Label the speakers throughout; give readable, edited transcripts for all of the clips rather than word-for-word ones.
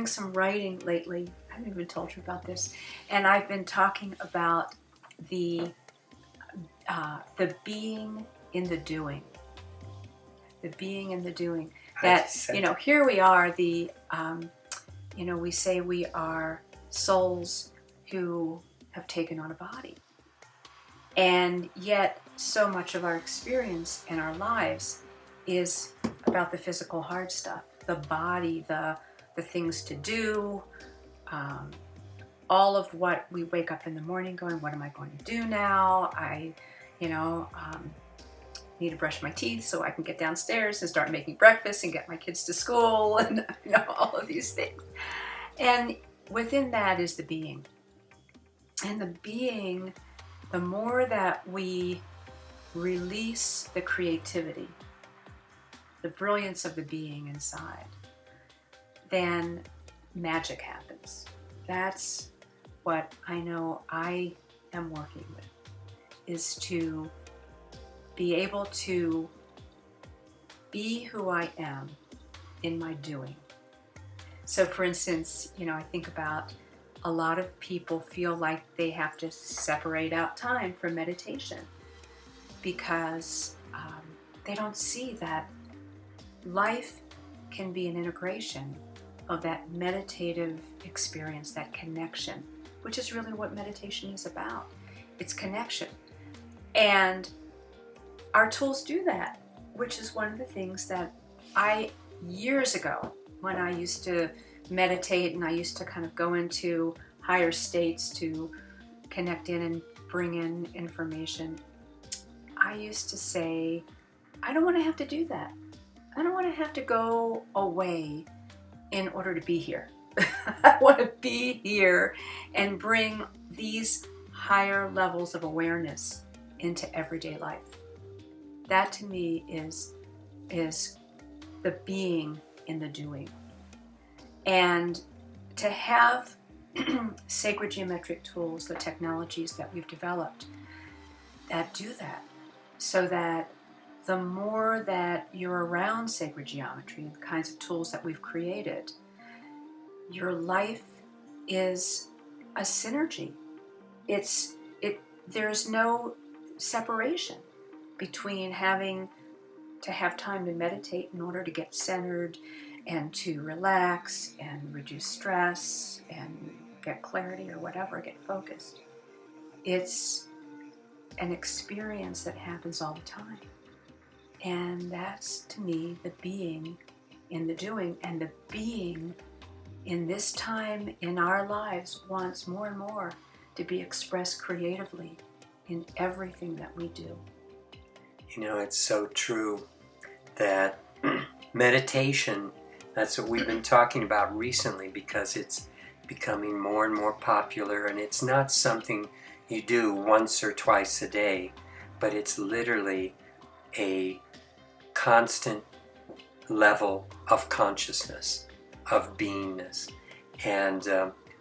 Speaker 1: doing some writing lately. I haven't even told you about this. And I've been talking about the being in the doing. The being in the doing. That, here we are, we say we are souls who have taken on a body. And yet, so much of our experience in our lives is about the physical hard stuff, the body, the things to do, all of what we wake up in the morning going, what am I going to do now? I need to brush my teeth so I can get downstairs and start making breakfast and get my kids to school and all of these things. And within that is the being. And the being, the more that we release the creativity, the brilliance of the being inside, then magic happens. That's what I know I am working with, is to be able to be who I am in my doing. So for instance, I think about a lot of people feel like they have to separate out time for meditation because they don't see that life can be an integration of that meditative experience, that connection, which is really what meditation is about. It's connection. And our tools do that, which is one of the things that years ago, when I used to meditate and I used to kind of go into higher states to connect in and bring in information, I used to say, I don't want to have to do that. I don't want to have to go away in order to be here. I want to be here and bring these higher levels of awareness into everyday life. That to me is the being in the doing. And to have sacred geometric tools, the technologies that we've developed that do that, so that the more that you're around sacred geometry, the kinds of tools that we've created, your life is a synergy. There's no separation between having to have time to meditate in order to get centered and to relax and reduce stress and get clarity or whatever, get focused. It's an experience that happens all the time. And that's, to me, the being in the doing. And the being in this time in our lives wants more and more to be expressed creatively in everything that we do.
Speaker 2: It's so true that meditation, that's what we've been talking about recently, because it's becoming more and more popular, and it's not something you do once or twice a day, but it's literally a constant level of consciousness, of beingness. And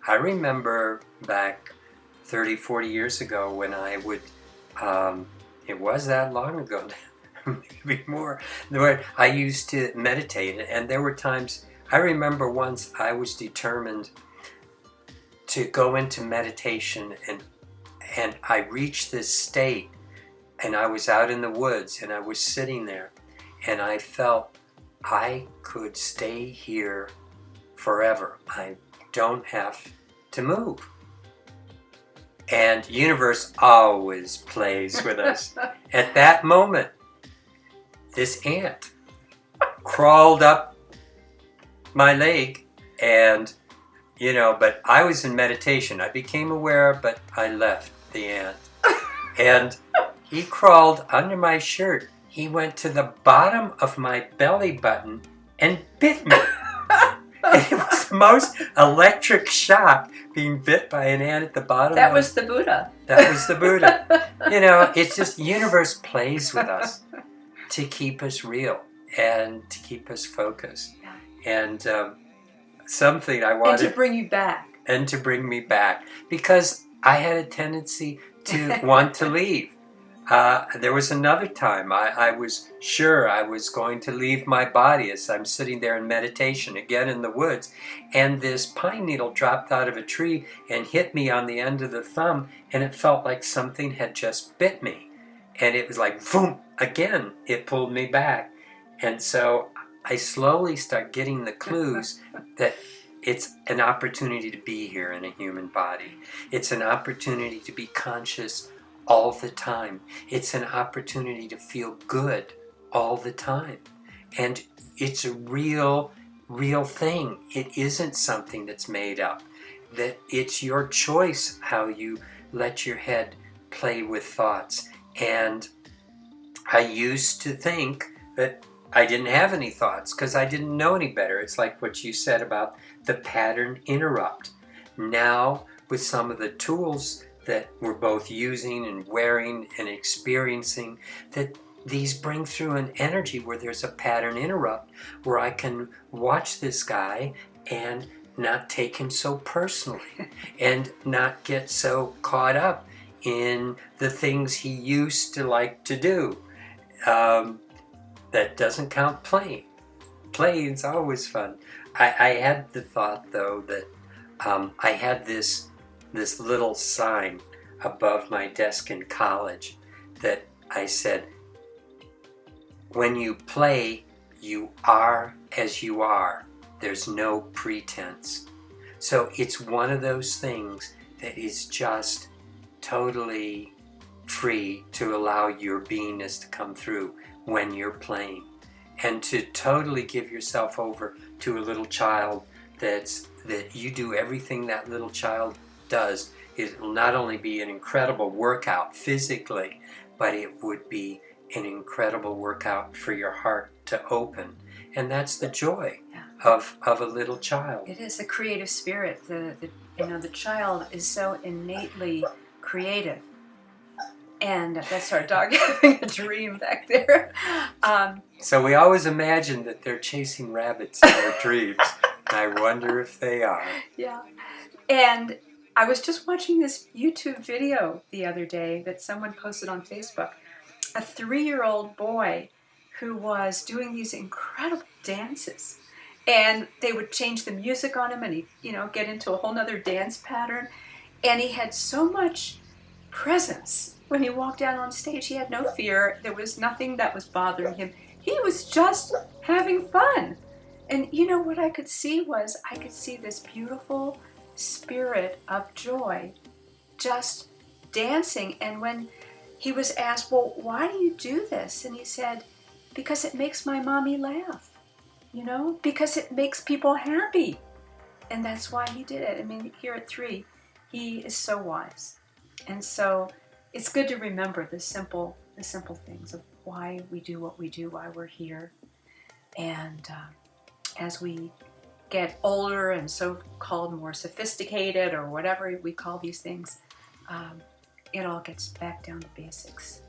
Speaker 2: I remember back 30, 40 years ago when I would, it was that long ago, maybe more, where I used to meditate. And there were times, I remember once I was determined to go into meditation, and I reached this state, and I was out in the woods, and I was sitting there, and I felt I could stay here forever. I don't have to move. And universe always plays with us. At that moment, this ant crawled up my leg, and but I was in meditation. I became aware, but I left the ant. And he crawled under my shirt. He went to the bottom of my belly button and bit me. And it was the most electric shock, being bit by an ant at the bottom.
Speaker 1: That was the Buddha.
Speaker 2: That was the Buddha. It's just the universe plays with us to keep us real and to keep us focused. And something I wanted...
Speaker 1: And to bring you back.
Speaker 2: And to bring me back. Because I had a tendency to want to leave. There was another time I was sure I was going to leave my body as I'm sitting there in meditation, again in the woods, and this pine needle dropped out of a tree and hit me on the end of the thumb, and it felt like something had just bit me. And it was like, boom, again, it pulled me back. And so I slowly start getting the clues that it's an opportunity to be here in a human body. It's an opportunity to be conscious all the time. It's an opportunity to feel good all the time. And it's a real thing. It isn't something that's made up. That it's your choice how you let your head play with thoughts. And I used to think that I didn't have any thoughts because I didn't know any better. It's like what you said about the pattern interrupt. Now, with some of the tools that we're both using and wearing and experiencing, that these bring through an energy where there's a pattern interrupt, where I can watch this guy and not take him so personally and not get so caught up in the things he used to like to do. That doesn't count playing. Playing's always fun. I had the thought, though, that I had this little sign above my desk in college that I said, when you play, you are as you are. There's no pretense. So it's one of those things that is just totally free to allow your beingness to come through when you're playing, and to totally give yourself over to a little child that you do everything that little child does. It will not only be an incredible workout physically, but it would be an incredible workout for your heart to open. And that's the joy of a little child.
Speaker 1: It is the creative spirit. The child is so innately creative. And that's our dog having a dream back there.
Speaker 2: So we always imagine that they're chasing rabbits in their dreams. I wonder if they are.
Speaker 1: Yeah. And I was just watching this YouTube video the other day that someone posted on Facebook. A 3-year-old boy who was doing these incredible dances. And they would change the music on him and he'd, get into a whole nother dance pattern. And he had so much presence. When he walked out on stage, he had no fear. There was nothing that was bothering him. He was just having fun. And what I could see was, I could see this beautiful spirit of joy just dancing. And when he was asked, well, why do you do this? And he said, because it makes my mommy laugh, because it makes people happy. And that's why he did it. I mean, here at 3, he is so wise. And so it's good to remember the simple things of why we do what we do, why we're here. And as we get older and so-called more sophisticated, or whatever we call these things, it all gets back down to basics.